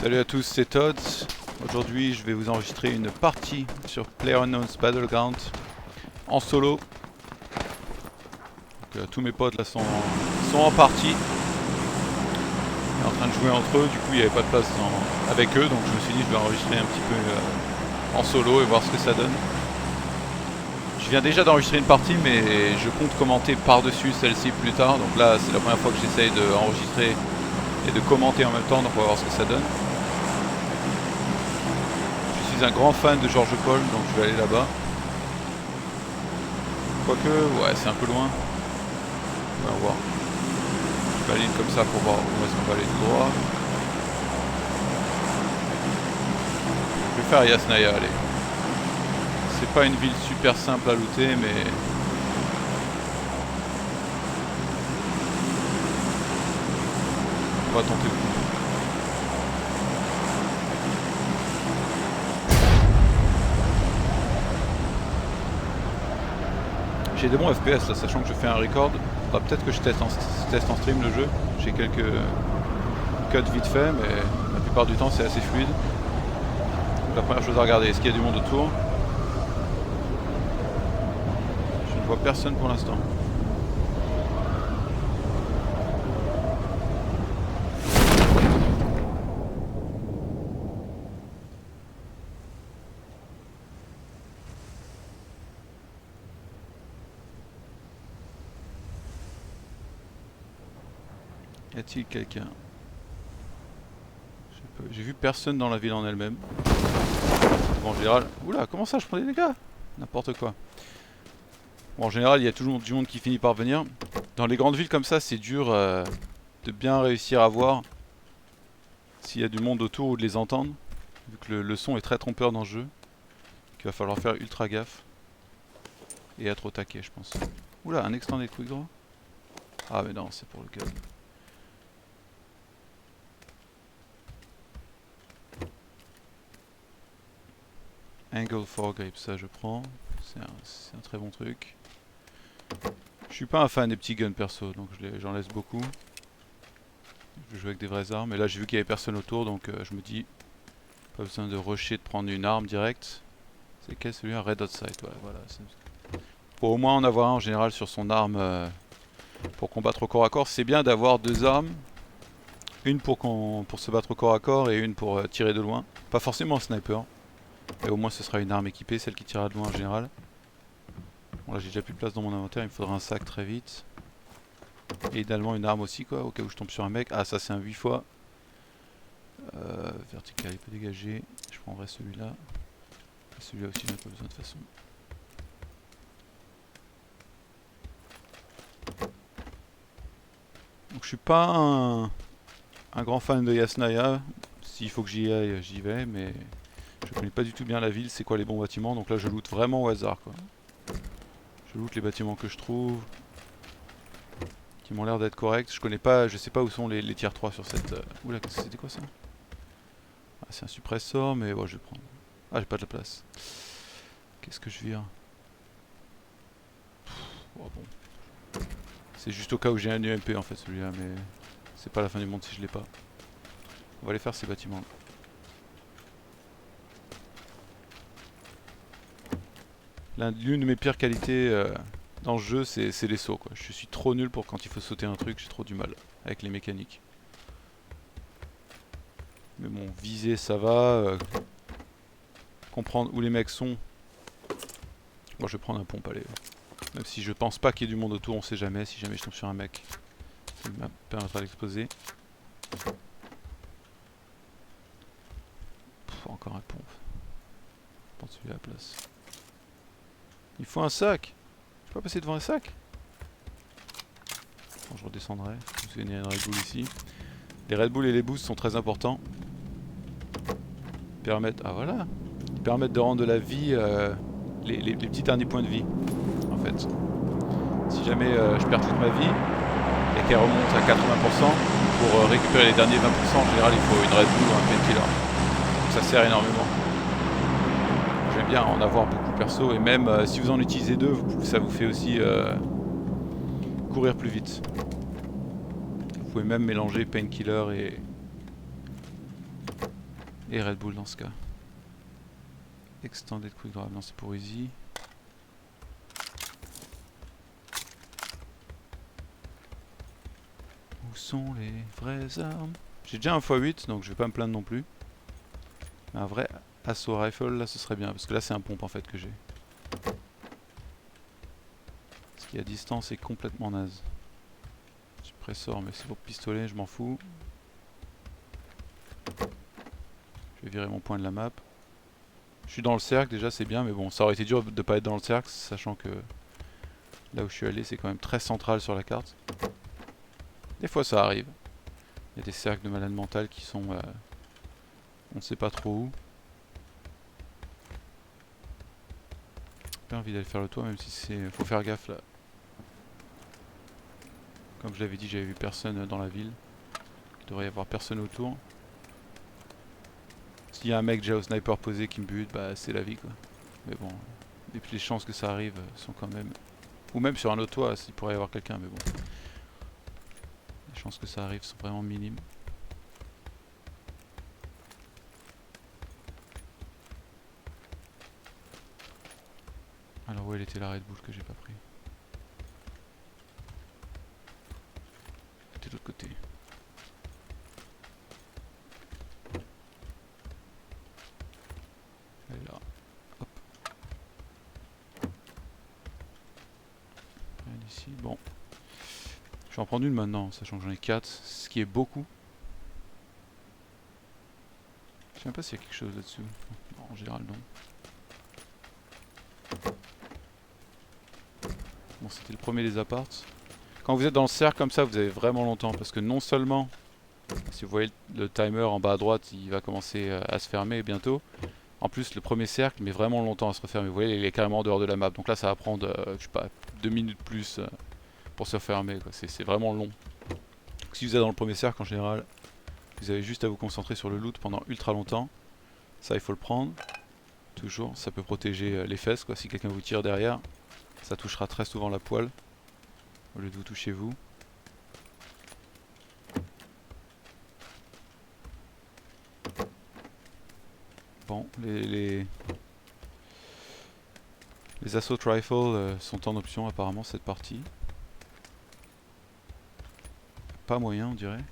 Salut à tous, c'est Todd. Aujourd'hui, je vais vous enregistrer une partie sur PlayerUnknown's Battleground en solo. Donc, tous mes potes là sont en partie, en train de jouer entre eux. Du coup, il n'y avait pas de place avec eux, donc je me suis dit je vais enregistrer un petit peu en solo et voir ce que ça donne. Je viens déjà d'enregistrer une partie, mais je compte commenter par-dessus celle-ci plus tard. Donc là, c'est la première fois que j'essaye d'enregistrer et de commenter en même temps, donc on va voir ce que ça donne. Je suis un grand fan de George Paul, donc je vais aller là-bas. Quoique, ouais, c'est un peu loin. On va voir. Je baligne comme ça pour voir où est-ce qu'on va aller tout droit. Je vais faire Yasnaya, allez. C'est pas une ville super simple à looter, mais... on va tenter le coup. J'ai des bons FPS là, sachant que je fais un record. Faudra peut-être que je teste en stream le jeu. J'ai quelques cuts vite fait, mais la plupart du temps c'est assez fluide. La première chose à regarder, est-ce qu'il y a du monde autour? Je ne vois personne pour l'instant. Y a-t-il quelqu'un? J'ai vu personne dans la ville en elle-même. Bon, en général... Oula, comment ça je prends des dégâts? N'importe quoi. Bon, en général, il y a toujours du monde qui finit par venir. Dans les grandes villes comme ça, c'est dur de bien réussir à voir s'il y a du monde autour ou de les entendre. Vu que le son est très trompeur dans le jeu. Donc il va falloir faire ultra gaffe. Et être au taquet, je pense. Oula, un extended quick draw? Ah mais non, c'est pour le gun. Angle foregrip, ça je prends. C'est un très bon truc. Je suis pas un fan des petits guns perso, donc j'en laisse beaucoup. Je joue avec des vraies armes, et là j'ai vu qu'il y avait personne autour, donc je me dis, pas besoin de rusher, de prendre une arme directe. C'est quel celui-là? Red Dot Sight, ouais, voilà. Faut au moins en avoir un en général sur son arme pour combattre au corps à corps. C'est bien d'avoir deux armes, une pour se battre au corps à corps et une pour tirer de loin. Pas forcément un sniper, mais au moins ce sera une arme équipée, celle qui tirera de loin en général. Bon là j'ai déjà plus de place dans mon inventaire, il me faudra un sac très vite. Et idéalement une arme aussi quoi, au cas où je tombe sur un mec. Ah ça c'est un 8 fois. Vertical il peut dégager, je prendrai celui-là. Celui-là aussi j'en ai pas besoin de toute façon. Donc je suis pas un grand fan de Yasnaya. S'il faut que j'y aille, j'y vais, mais je connais pas du tout bien la ville, c'est quoi les bons bâtiments, donc là je loot vraiment au hasard quoi. Je loot les bâtiments que je trouve, qui m'ont l'air d'être corrects. Je connais pas, je sais pas où sont les tiers 3 sur cette... Oula, c'était quoi ça? Ah c'est un suppressor, mais ouais je vais prendre. Ah j'ai pas de la place. Qu'est-ce que je vire? Oh, bon. C'est juste au cas où j'ai un UMP en fait celui-là, mais c'est pas la fin du monde si je l'ai pas. On va aller faire ces bâtiments. L'une de mes pires qualités dans le jeu, c'est les sauts quoi. Je suis trop nul pour quand il faut sauter un truc, j'ai trop du mal avec les mécaniques. Mais bon, viser ça va. Comprendre où les mecs sont. Bon, je vais prendre un pompe, allez. Même si je pense pas qu'il y ait du monde autour, on sait jamais. Si jamais je tombe sur un mec, ça me permettra d'exploser. Encore un pompe. Je prends celui à la place. Il faut un sac. Je peux pas passer devant un sac. Bon, je redescendrai. Je me souviens, il y a une Red Bull ici. Les Red Bull et les boosts sont très importants. Ils permettent... Ah voilà. Ils permettent de rendre de la vie... les petits derniers points de vie. En fait. Si jamais je perds toute ma vie et qu'elle remonte à 80%, pour récupérer les derniers 20%, en général il faut une Red Bull ou un painkiller. Donc ça sert énormément. J'aime bien en avoir beaucoup perso, et même si vous en utilisez deux, ça vous fait aussi courir plus vite. Vous pouvez même mélanger painkiller Et Red Bull dans ce cas. Extended Quick Draw, non c'est pour Easy. Où sont les vraies armes? J'ai déjà un x8 donc je vais pas me plaindre non plus. Mais un vrai assaut rifle là ce serait bien parce que là c'est un pompe en fait que j'ai. Ce qui à distance est complètement naze. Suppressor mais c'est pour pistolet, je m'en fous. Je vais virer mon point de la map. Je suis dans le cercle déjà c'est bien mais bon ça aurait été dur de pas être dans le cercle sachant que là où je suis allé c'est quand même très central sur la carte. Des fois ça arrive. Il y a des cercles de malades mentales qui sont on ne sait pas trop où. J'ai pas envie d'aller faire le toit même si c'est... faut faire gaffe là. Comme je l'avais dit j'avais vu personne dans la ville. Il devrait y avoir personne autour. S'il y a un mec déjà au sniper posé qui me bute, bah c'est la vie quoi. Mais bon, et puis les chances que ça arrive sont quand même... Ou même sur un autre toit s'il pourrait y avoir quelqu'un mais bon. Les chances que ça arrive sont vraiment minimes. Alors où elle était la Red Bull que j'ai pas pris? C'était de l'autre côté. Elle est là. Hop. Rien d'ici. Bon. Je vais en prendre une maintenant, sachant que j'en ai 4, ce qui est beaucoup. Je sais même pas s'il y a quelque chose là-dessous. Non, en général non. Bon, c'était le premier des apparts. Quand vous êtes dans le cercle comme ça, vous avez vraiment longtemps. Parce que non seulement, si vous voyez le timer en bas à droite, il va commencer à se fermer bientôt. En plus, le premier cercle met vraiment longtemps à se refermer. Vous voyez, il est carrément en dehors de la map. Donc là, ça va prendre, je sais pas, 2 minutes plus pour se refermer. C'est vraiment long. Donc, si vous êtes dans le premier cercle, en général, vous avez juste à vous concentrer sur le loot pendant ultra longtemps. Ça, il faut le prendre. Toujours, ça peut protéger les fesses, quoi. Si quelqu'un vous tire derrière, ça touchera très souvent la poêle au lieu de vous toucher vous. Bon, les assault rifles sont en option apparemment cette partie. Pas moyen on dirait.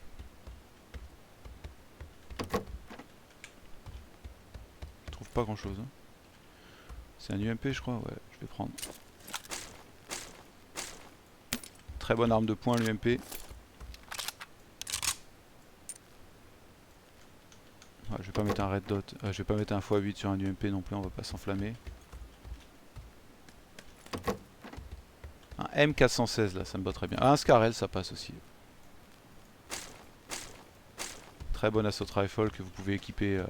Je trouve pas grand chose. Hein. C'est un UMP je crois, ouais, je vais prendre. Très bonne arme de poing l'UMP. Ouais, je vais pas mettre un red dot, je vais pas mettre un x8 sur un UMP non plus, on va pas s'enflammer. Un M416 là, ça me botterait bien. Ah, un Scarel ça passe aussi. Très bon assault rifle que vous pouvez équiper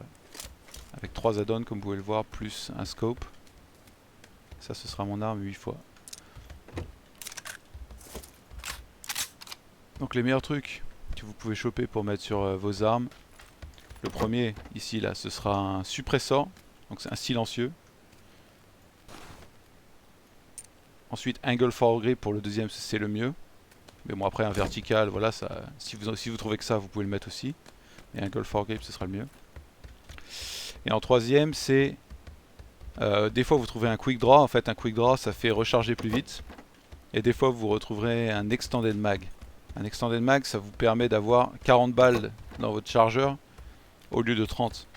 avec 3 add-ons comme vous pouvez le voir, plus un scope. Ça ce sera mon arme 8 fois. Donc les meilleurs trucs que vous pouvez choper pour mettre sur vos armes. Le premier ici là ce sera un suppressor, donc c'est un silencieux. Ensuite angle foregrip pour le deuxième c'est le mieux. Mais bon après un vertical voilà ça, si vous trouvez que ça vous pouvez le mettre aussi. Et angle foregrip ce sera le mieux. Et en troisième c'est des fois vous trouvez un quick draw, en fait un quick draw ça fait recharger plus vite. Et des fois vous retrouverez un extended mag. Un extended mag ça vous permet d'avoir 40 balles dans votre chargeur au lieu de 30.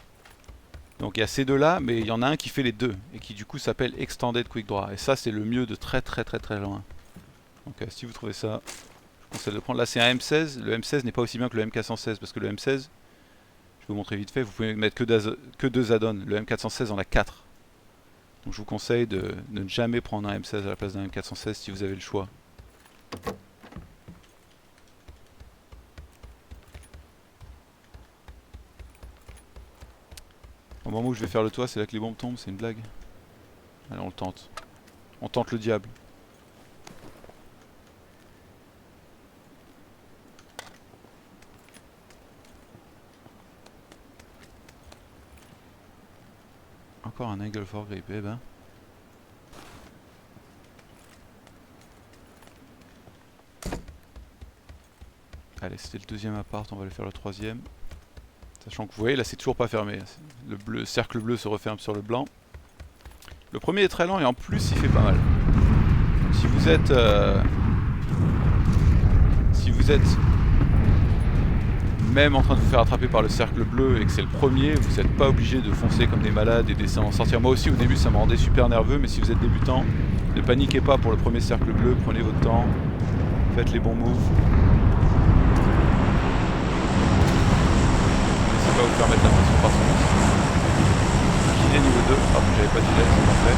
Donc il y a ces deux là, mais il y en a un qui fait les deux et qui du coup s'appelle Extended Quick Draw. Et ça c'est le mieux de très loin. Donc si vous trouvez ça, je vous conseille de le prendre. Là c'est un M16, le M16 n'est pas aussi bien que le M416 parce que le M16, je vais vous montrer vite fait, vous pouvez mettre que 2 add-ons. Le M416 en a 4. Donc je vous conseille de ne jamais prendre un M16 à la place d'un M416 si vous avez le choix. Au moment où je vais faire le toit, c'est là que les bombes tombent, c'est une blague. Allez, on le tente. On tente le diable. Encore un angle foregrip, eh ben. Allez, c'était le deuxième appart, on va aller faire le troisième. Sachant que vous voyez là c'est toujours pas fermé. Le cercle bleu se referme sur le blanc. Le premier est très lent et en plus il fait pas mal. Donc, si vous êtes même en train de vous faire attraper par le cercle bleu et que c'est le premier, vous n'êtes pas obligé de foncer comme des malades et d'essayer d'en sortir. Moi aussi au début ça me rendait super nerveux, mais si vous êtes débutant, ne paniquez pas pour le premier cercle bleu, prenez votre temps, faites les bons moves. N'essayez pas de vous faire mettre la pression par son gilet niveau 2, ah j'avais pas de gilet, c'est parfait.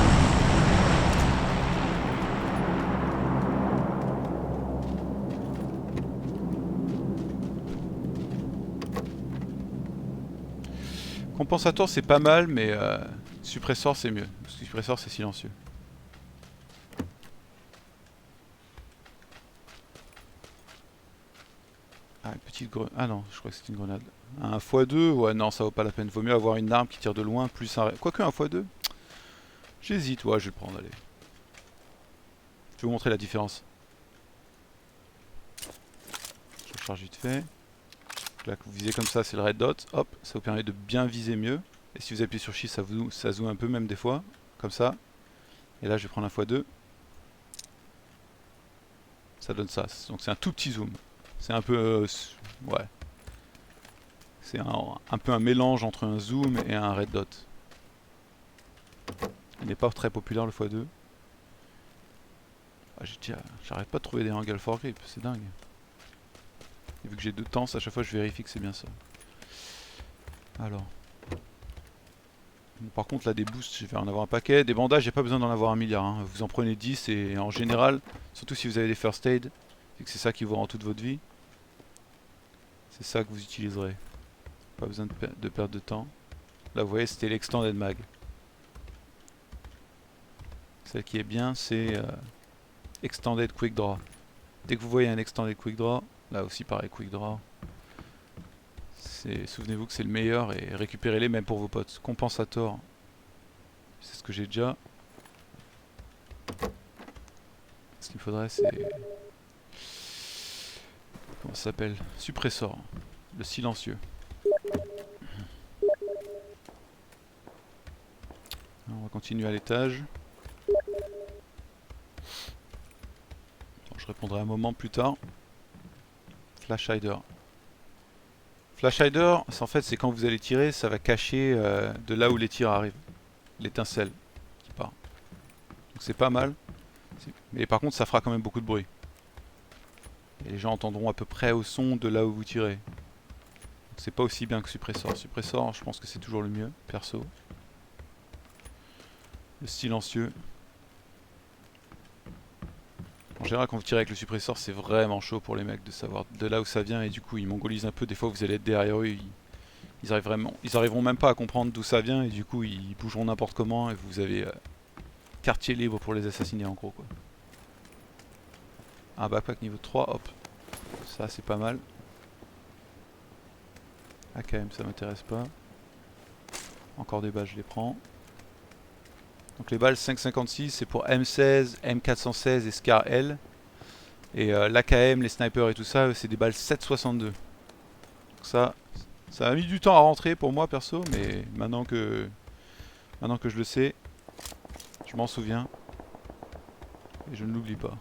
Compensator c'est pas mal, mais suppressor c'est mieux, parce que suppressor c'est silencieux. Ah, une petite grenade. Ah non, je crois que c'est une grenade. Un x2, ouais, non, ça vaut pas la peine. Vaut mieux avoir une arme qui tire de loin, plus un. Quoique un x2. J'hésite, ouais, je vais le prendre, allez. Je vais vous montrer la différence. Je recharge vite fait. Là, que vous visez comme ça, c'est le red dot. Hop, ça vous permet de bien viser mieux. Et si vous appuyez sur Shift, ça zoome un peu, même des fois. Comme ça. Et là, je vais prendre un x2. Ça donne ça. Donc c'est un tout petit zoom. C'est un peu... ouais. C'est un peu un mélange entre un zoom et un red dot. Il n'est pas très populaire le x2. Ah, j'arrête pas de trouver des angles for grip, c'est dingue. Et vu que j'ai 2 temps, à chaque fois je vérifie que c'est bien ça. Alors. Bon, par contre là des boosts, je vais en avoir un paquet. Des bandages, j'ai pas besoin d'en avoir un milliard. Hein. Vous en prenez 10 et en général, surtout si vous avez des first aid, et que c'est ça qui vous rend toute votre vie, c'est ça que vous utiliserez. Pas besoin de perdre de temps. Là vous voyez c'était l'extended mag. Celle qui est bien c'est extended quick draw. Dès que vous voyez un extended quick draw, là aussi pareil quick draw. Souvenez-vous que c'est le meilleur et récupérez-les même pour vos potes. Compensator, c'est ce que j'ai déjà. Ce qu'il faudrait c'est... Comment ça s'appelle? Suppressor, le silencieux. On va continuer à l'étage. Je répondrai un moment plus tard. Flash hider. Flash hider, en fait c'est quand vous allez tirer, ça va cacher de là où les tirs arrivent. L'étincelle qui part. Donc c'est pas mal. Mais par contre ça fera quand même beaucoup de bruit. Et les gens entendront à peu près au son de là où vous tirez. C'est pas aussi bien que suppressor. Suppressor, je pense que c'est toujours le mieux, perso. Le silencieux. En général, quand vous tirez avec le suppressor, c'est vraiment chaud pour les mecs de savoir de là où ça vient et du coup ils mongolisent un peu. Des fois, vous allez être derrière eux, ils arriveront même pas à comprendre d'où ça vient et du coup ils bougeront n'importe comment et vous avez quartier libre pour les assassiner en gros quoi. Un backpack niveau 3, hop. Ça c'est pas mal. AKM ça m'intéresse pas. Encore des balles, je les prends. Donc les balles 5,56 c'est pour M16, M416 et Scar L. Et l'AKM, les snipers et tout ça, c'est des balles 7,62. Donc ça a mis du temps à rentrer pour moi perso, mais maintenant que je le sais, je m'en souviens. Et je ne l'oublie pas.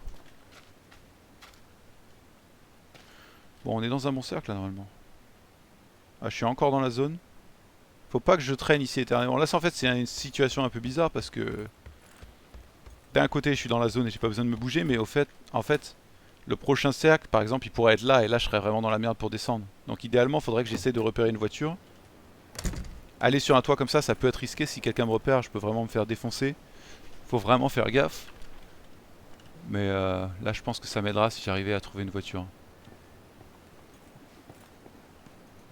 Bon, on est dans un bon cercle là normalement. Ah, je suis encore dans la zone. Faut pas que je traîne ici éternellement. Là, en fait, c'est une situation un peu bizarre parce que d'un côté, je suis dans la zone et j'ai pas besoin de me bouger, mais en fait, le prochain cercle, par exemple, il pourrait être là et là, je serais vraiment dans la merde pour descendre. Donc, idéalement, il faudrait que j'essaie de repérer une voiture. Aller sur un toit comme ça peut être risqué. Si quelqu'un me repère, je peux vraiment me faire défoncer. Faut vraiment faire gaffe. Mais là, je pense que ça m'aidera si j'arrivais à trouver une voiture.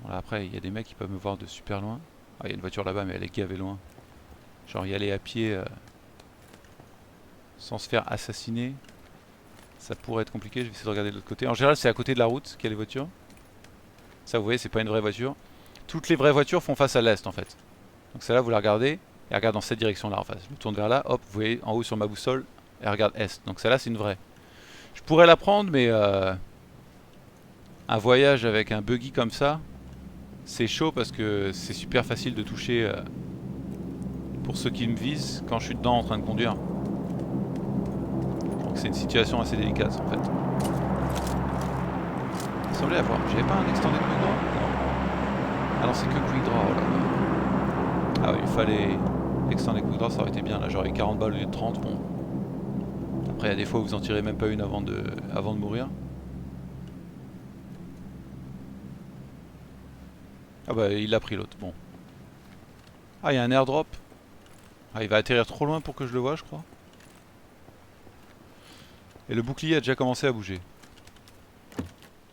Bon, là, après, il y a des mecs qui peuvent me voir de super loin. Ah, il y a une voiture là-bas, mais elle est gavée loin. Genre y aller à pied sans se faire assassiner, ça pourrait être compliqué. Je vais essayer de regarder de l'autre côté. En général, c'est à côté de la route qu'il y a les voitures. Ça, vous voyez, c'est pas une vraie voiture. Toutes les vraies voitures font face à l'est en fait. Donc celle-là, vous la regardez, elle regarde dans cette direction-là en face. Je me tourne vers là, hop, vous voyez en haut sur ma boussole, elle regarde est. Donc celle-là, c'est une vraie. Je pourrais la prendre, mais un voyage avec un buggy comme ça, C'est chaud parce que c'est super facile de toucher pour ceux qui me visent quand je suis dedans en train de conduire. Donc c'est une situation assez délicate en fait. Il semblait avoir. J'avais pas un extended quick draw? Non. Ah non, c'est que quick draw. Oh là là. Ah oui, il fallait. Extended quick draw, ça aurait été bien. Là j'aurais 40 balles au lieu de 30. Bon. Après, il y a des fois où vous en tirez même pas une avant de mourir. Ah bah il l'a pris l'autre, bon. Ah, il y a un airdrop. Ah, il va atterrir trop loin pour que je le voie, je crois. Et le bouclier a déjà commencé à bouger.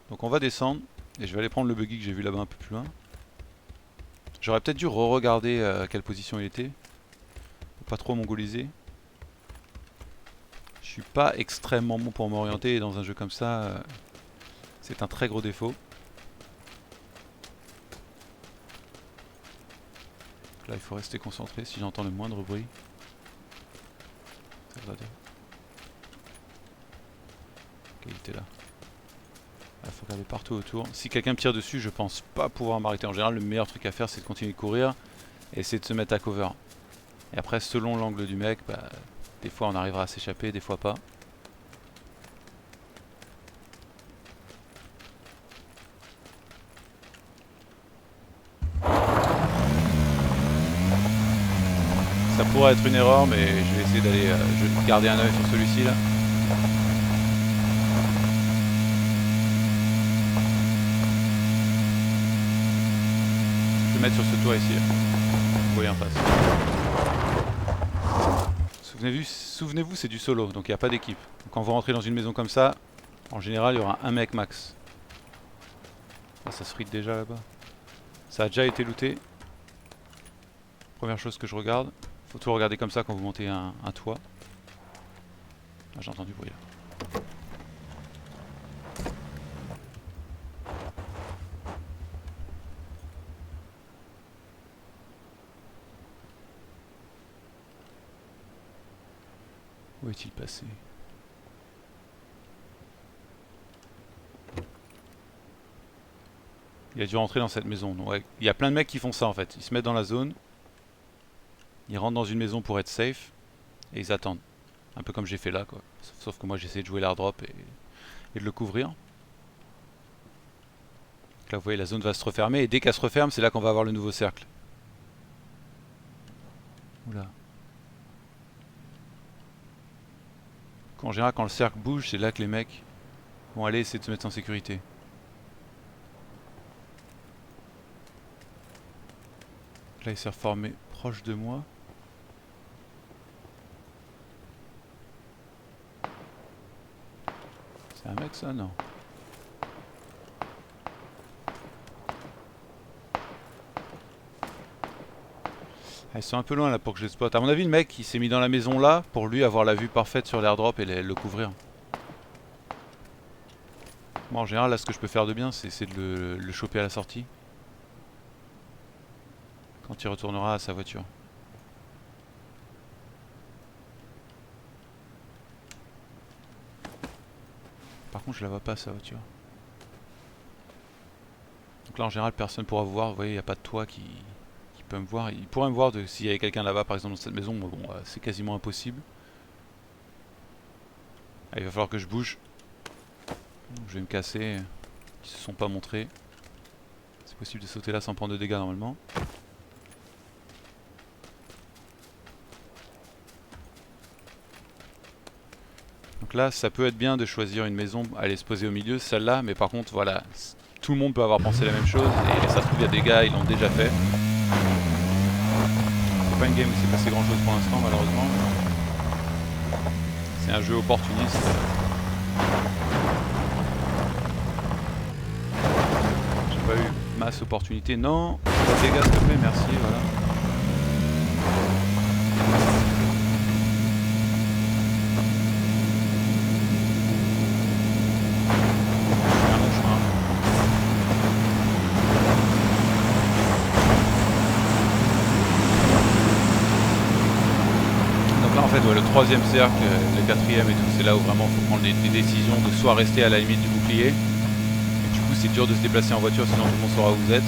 Donc on va descendre. Et je vais aller prendre le buggy que j'ai vu là-bas un peu plus loin. J'aurais peut-être dû re-regarder à quelle position il était. Pour pas trop mongoliser. Je suis pas extrêmement bon pour m'orienter. Et dans un jeu comme ça, c'est un très gros défaut. Là il faut rester concentré si j'entends le moindre bruit. Ça va dire. Ok, il était là. Il faut regarder partout autour. Si quelqu'un me tire dessus, je pense pas pouvoir m'arrêter. En général, le meilleur truc à faire, c'est de continuer de courir et essayer de se mettre à cover. Et après, selon l'angle du mec, bah, des fois on arrivera à s'échapper, des fois pas. Ça pourrait être une erreur, mais je vais essayer d'aller garder un œil sur celui-ci là. Je vais mettre sur ce toit ici. Là. Vous voyez en face. Souvenez-vous, c'est du solo, donc il n'y a pas d'équipe. Quand vous rentrez dans une maison comme ça, en général, il y aura un mec max. Ah, ça se frite déjà là-bas. Ça a déjà été looté. Première chose que je regarde. Faut tout regarder comme ça quand vous montez un toit. Ah, j'ai entendu bruit là. Où est-il passé? Il a dû rentrer dans cette maison. Donc, ouais, il y a plein de mecs qui font ça en fait. Ils se mettent dans la zone. Ils rentrent dans une maison pour être safe. Et ils attendent. Un peu comme j'ai fait là quoi. Sauf que moi j'essaie de jouer l'airdrop et de le couvrir. Donc là vous voyez la zone va se refermer. Et dès qu'elle se referme c'est là qu'on va avoir le nouveau cercle. Oula. En général quand le cercle bouge c'est là que les mecs vont aller essayer de se mettre en sécurité. Là il s'est reformé proche de moi. C'est un mec ça? Non. Ah, ils sont un peu loin là pour que je les spot. A mon avis le mec il s'est mis dans la maison là pour lui avoir la vue parfaite sur l'airdrop et le couvrir. Moi en général là ce que je peux faire de bien c'est de le choper à la sortie. Quand il retournera à sa voiture. Par contre je la vois pas sa voiture. Donc là en général personne pourra vous voir. Vous voyez il n'y a pas de toit qui peut me voir. Il pourrait me voir s'il y avait quelqu'un là-bas par exemple dans cette maison. Mais bon c'est quasiment impossible. Ah, il va falloir que je bouge. Donc, je vais me casser. Ils se sont pas montrés. C'est possible de sauter là sans prendre de dégâts normalement. Donc là ça peut être bien de choisir une maison, aller se poser au milieu, celle-là, mais par contre voilà, tout le monde peut avoir pensé la même chose et ça se trouve il y a des gars, ils l'ont déjà fait. C'est pas une game où il s'est passé grand chose pour l'instant malheureusement. C'est un jeu opportuniste. J'ai pas eu masse opportunité, non, pas de dégâts s'il te plaît, merci, voilà. Le troisième cercle, le quatrième et tout, c'est là où vraiment il faut prendre des décisions de soit rester à la limite du bouclier. Et du coup c'est dur de se déplacer en voiture sinon tout le monde saura où vous êtes.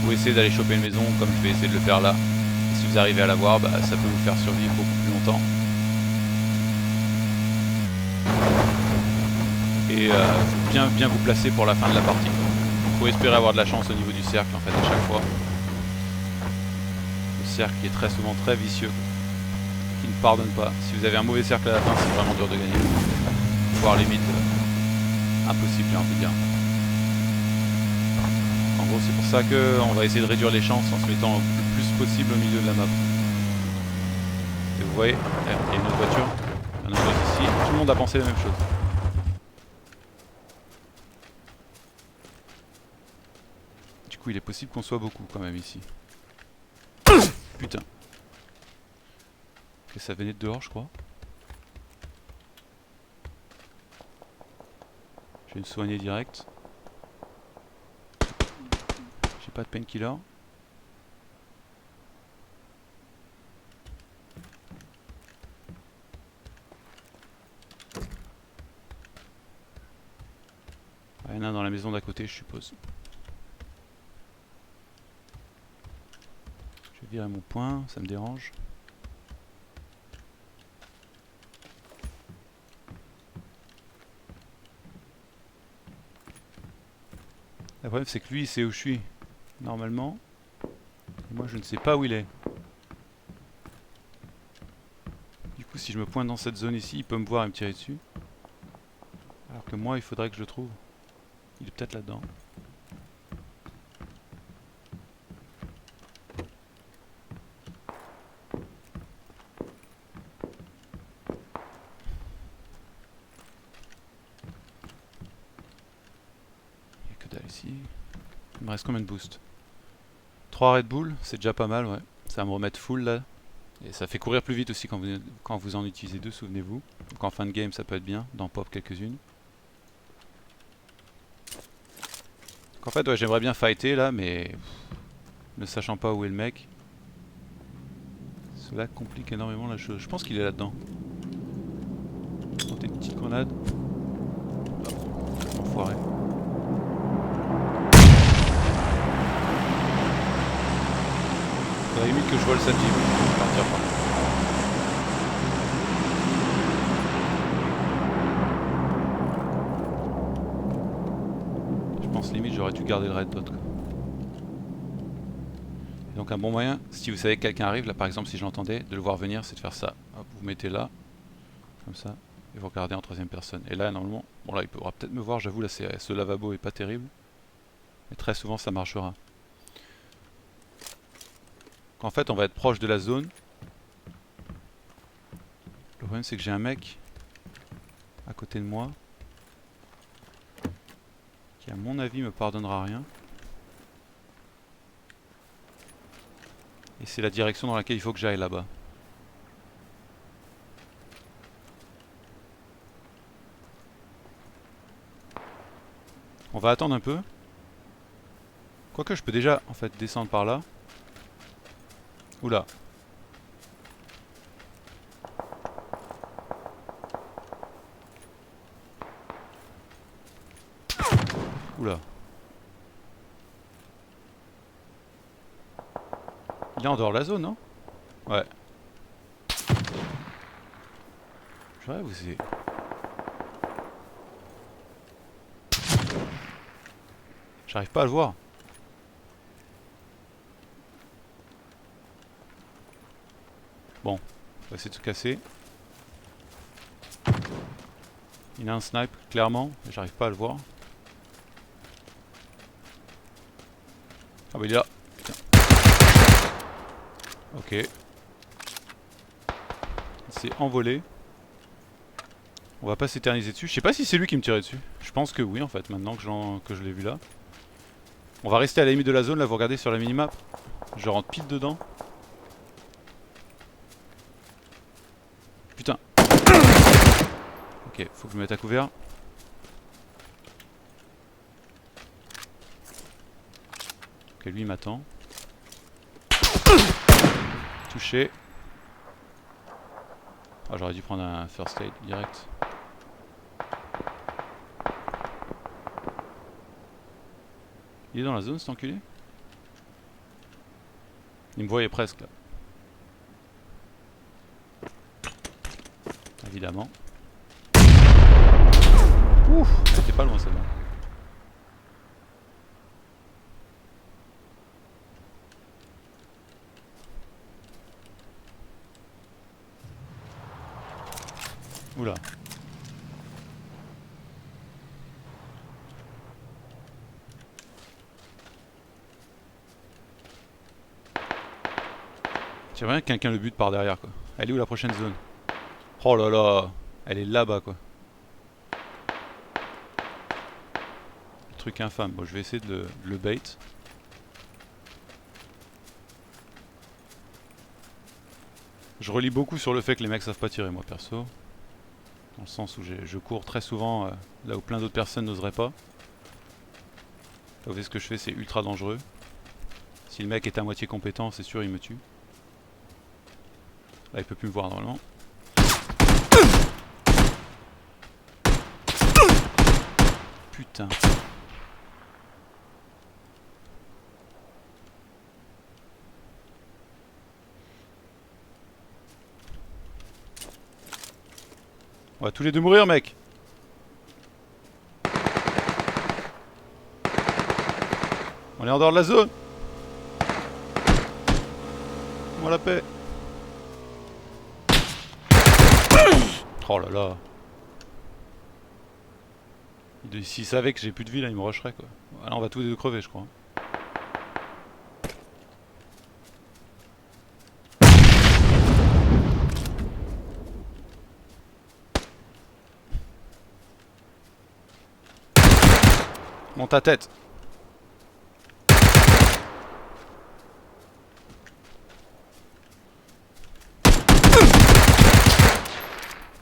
Ou essayer d'aller choper une maison comme je vais essayer de le faire là. Et si vous arrivez à l'avoir, bah, ça peut vous faire survivre beaucoup plus longtemps. Et bien vous placer pour la fin de la partie. Il faut espérer avoir de la chance au niveau du cercle en fait à chaque fois. Le cercle qui est très souvent très vicieux, qui ne pardonne pas. Si vous avez un mauvais cercle à la fin, c'est vraiment dur de gagner. Voire limite impossible, j'ai envie de dire. En gros, c'est pour ça qu'on va essayer de réduire les chances en se mettant le plus possible au milieu de la map. Et vous voyez, il y a une autre voiture, il y en a une autre ici, tout le monde a pensé la même chose. Du coup, il est possible qu'on soit beaucoup quand même ici. Putain. Ok, ça venait de dehors, je crois. Je vais me soigner direct. J'ai pas de painkiller. Il y en a un dans la maison d'à côté, je suppose. Je vais virer mon point, ça me dérange. Le problème c'est que lui il sait où je suis, normalement. Et moi je ne sais pas où il est. Du coup si je me pointe dans cette zone ici, il peut me voir et me tirer dessus. Alors que moi il faudrait que je le trouve. Il est peut-être là-dedans. Il n'y a que dalle ici. Il me reste combien de boosts? 3 Red Bull, c'est déjà pas mal, ouais. Ça va me remettre full là. Et ça fait courir plus vite aussi quand vous en utilisez deux, souvenez-vous. Donc en fin de game ça peut être bien, d'en pop quelques-unes. Donc en fait ouais, j'aimerais bien fighter là, mais ne sachant pas où est le mec, cela complique énormément la chose. Je pense qu'il est là-dedans. Tenter une petite grenade. Oh, enfoiré. Faudrait limite que je vole sa jeep. Je vais partir par là. Je pense limite j'aurais dû garder le red dot quoi. Et donc un bon moyen, si vous savez que quelqu'un arrive, là par exemple si je l'entendais, de le voir venir, c'est de faire ça. Hop, vous mettez là, comme ça, et vous regardez en troisième personne. Et là normalement, bon là il pourra peut-être me voir, j'avoue là ce lavabo est pas terrible. Mais très souvent ça marchera. En fait on va être proche de la zone. Le problème c'est que j'ai un mec à côté de moi qui à mon avis me pardonnera rien. Et c'est la direction dans laquelle il faut que j'aille là-bas. On va attendre un peu. Quoique je peux déjà en fait descendre par là. Oula. Oula. Il est en dehors de la zone, non? Ouais. Je rêve ou c'est... J'arrive pas à le voir. Bon, on va essayer de se casser. Il a un snipe, clairement, mais j'arrive pas à le voir. Ah bah il est là. Putain. Ok. Il s'est envolé. On va pas s'éterniser dessus. Je sais pas si c'est lui qui me tirait dessus. Je pense que oui en fait, maintenant que je l'ai vu là. On va rester à la limite de la zone, là vous regardez sur la minimap. Je rentre pile dedans. Putain. Ok, faut que je me mette à couvert. Ok, lui il m'attend. Touché. Ah, j'aurais dû prendre un first aid direct. Il est dans la zone cet enculé? Il me voyait presque là. Évidemment. Ouh, elle était pas loin celle-là. Oula. J'aimerais bien que quelqu'un le bute par derrière quoi. Elle est où la prochaine zone? Oh là là, elle est là-bas quoi. Truc infâme. Bon, je vais essayer de le bait. Je relis beaucoup sur le fait que les mecs savent pas tirer, moi perso. Dans le sens où je cours très souvent là où plein d'autres personnes n'oseraient pas. Là, vous voyez ce que je fais, c'est ultra dangereux. Si le mec est à moitié compétent, c'est sûr il me tue. Là, il peut plus me voir normalement. Putain. On va tous les deux mourir, mec. On est en dehors de la zone. Moi la paix. Oh là là. S'il savait que j'ai plus de vie là, il me rusherait quoi. Là, on va tous les deux crever, je crois. Monte ta tête.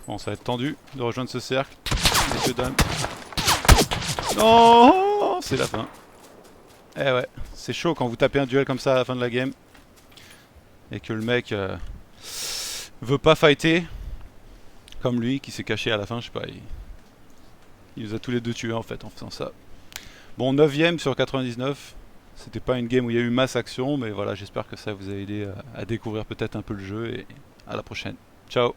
Bon, ça va être tendu de rejoindre ce cercle. Messieurs, dames. Non, c'est la fin. Eh ouais, c'est chaud quand vous tapez un duel comme ça à la fin de la game. Et que le mec veut pas fighter. Comme lui qui s'est caché à la fin, je sais pas. Il nous a tous les deux tués en fait en faisant ça. Bon, 9ème sur 99. C'était pas une game où il y a eu masse action, mais voilà, j'espère que ça vous a aidé à découvrir peut-être un peu le jeu et à la prochaine. Ciao!